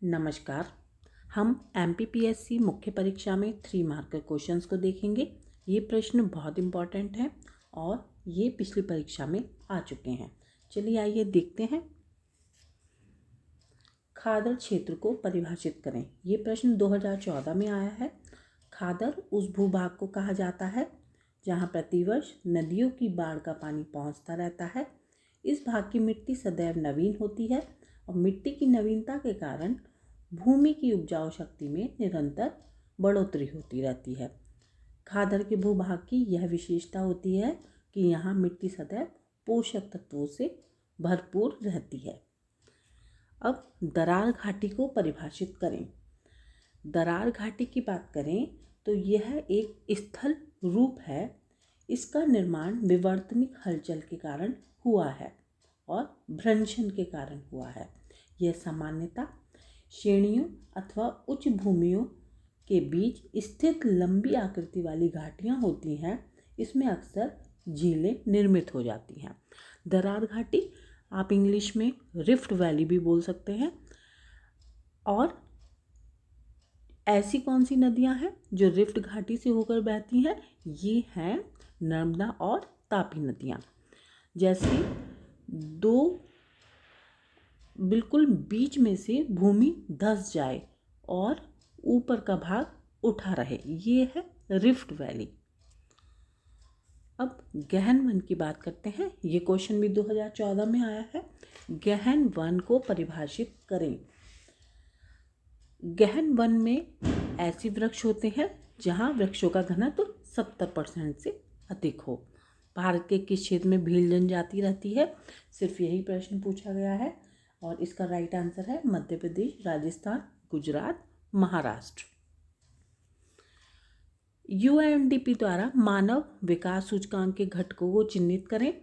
नमस्कार। हम एमपीपीएससी मुख्य परीक्षा में 3 मार्क के क्वेश्चंस को देखेंगे। ये प्रश्न बहुत इम्पॉर्टेंट हैं और ये पिछली परीक्षा में आ चुके हैं। चलिए आइए देखते हैं। खादर क्षेत्र को परिभाषित करें। ये प्रश्न 2014 में आया है। खादर उस भूभाग को कहा जाता है जहाँ प्रतिवर्ष नदियों की बाढ़ का पानी पहुँचता रहता है। इस भाग की मिट्टी सदैव नवीन होती है और मिट्टी की नवीनता के कारण भूमि की उपजाऊ शक्ति में निरंतर बढ़ोतरी होती रहती है। खादर के भूभाग की यह विशेषता होती है कि यहाँ मिट्टी सदैव पोषक तत्वों से भरपूर रहती है। अब दरार घाटी को परिभाषित करें। दरार घाटी की बात करें तो यह एक स्थल रूप है। इसका निर्माण विवर्तनिक हलचल के कारण हुआ है और भ्रंशन के कारण हुआ है। यह सामान्यतः श्रेणियों अथवा उच्च भूमियों के बीच स्थित लंबी आकृति वाली घाटियाँ होती हैं। इसमें अक्सर झीलें निर्मित हो जाती हैं। दरार घाटी आप इंग्लिश में रिफ्ट वैली भी बोल सकते हैं। और ऐसी कौन सी नदियाँ हैं जो रिफ्ट घाटी से होकर बहती हैं? ये हैं नर्मदा और तापी नदियाँ। जैसे दो बिल्कुल बीच में से भूमि धंस जाए और ऊपर का भाग उठा रहे, ये है रिफ्ट वैली। अब गहन वन की बात करते हैं। ये क्वेश्चन भी 2014 में आया है। गहन वन को परिभाषित करें। गहन वन में ऐसे वृक्ष होते हैं जहाँ वृक्षों का घनत्व 70% से अधिक हो। भारत के किस क्षेत्र में भील जनजाति रहती है? सिर्फ यही प्रश्न पूछा गया है और इसका राइट आंसर है मध्य प्रदेश, राजस्थान, गुजरात, महाराष्ट्र। यूएनडीपी द्वारा मानव विकास सूचकांक के घटकों को चिन्हित करें।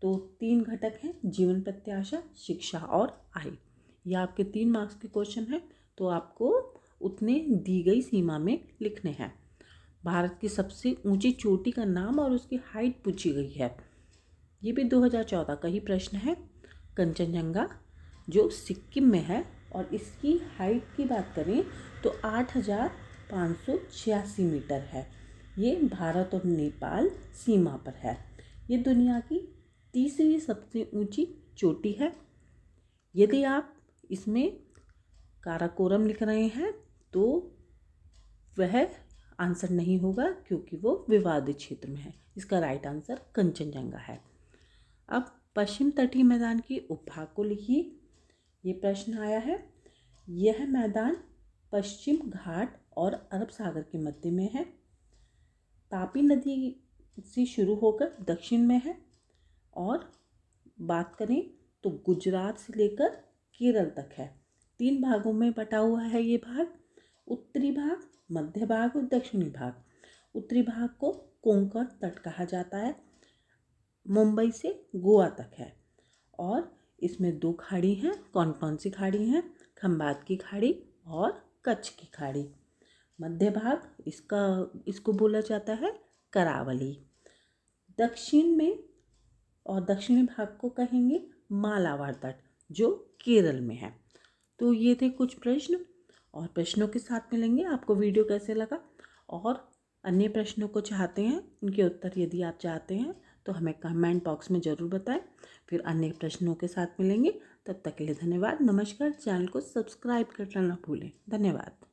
तो 3 घटक हैं: जीवन प्रत्याशा, शिक्षा और आय। ये आपके 3 मार्क्स के क्वेश्चन हैं, तो आपको उतने दी गई सीमा में लिखने हैं। भारत की सबसे ऊंची चोटी का नाम और उसकी हाइट पूछी गई है। ये भी 2014 का ही प्रश्न है। कंचनजंगा जो सिक्किम में है और इसकी हाइट की बात करें तो 8,586 मीटर है। ये भारत और नेपाल सीमा पर है। ये दुनिया की तीसरी सबसे ऊंची चोटी है। यदि आप इसमें काराकोरम लिख रहे हैं तो वह आंसर नहीं होगा क्योंकि वो विवादित क्षेत्र में है। इसका राइट आंसर कंचनजंगा है। अब पश्चिम तटीय मैदान के उपभाग को लिखिए। ये प्रश्न आया है। यह मैदान पश्चिम घाट और अरब सागर के मध्य में है। तापी नदी से शुरू होकर दक्षिण में है और बात करें तो गुजरात से लेकर केरल तक है। 3 भागों में बटा हुआ है ये भाग: उत्तरी भाग, मध्य भाग और दक्षिणी भाग। उत्तरी भाग को कोंकण तट कहा जाता है, मुंबई से गोवा तक है और इसमें 2 खाड़ी हैं। कौन कौन सी खाड़ी हैं? खंबात की खाड़ी और कच्छ की खाड़ी। मध्य भाग इसको बोला जाता है करावली। दक्षिण में और दक्षिणी भाग को कहेंगे मालाबार तट, जो केरल में है। तो ये थे कुछ प्रश्न और प्रश्नों के साथ मिलेंगे। आपको वीडियो कैसे लगा और अन्य प्रश्नों को चाहते हैं, उनके उत्तर यदि आप चाहते हैं तो हमें कमेंट बॉक्स में ज़रूर बताएं। फिर अन्य प्रश्नों के साथ मिलेंगे। तब तक के लिए धन्यवाद। नमस्कार। चैनल को सब्सक्राइब करना ना भूलें। धन्यवाद।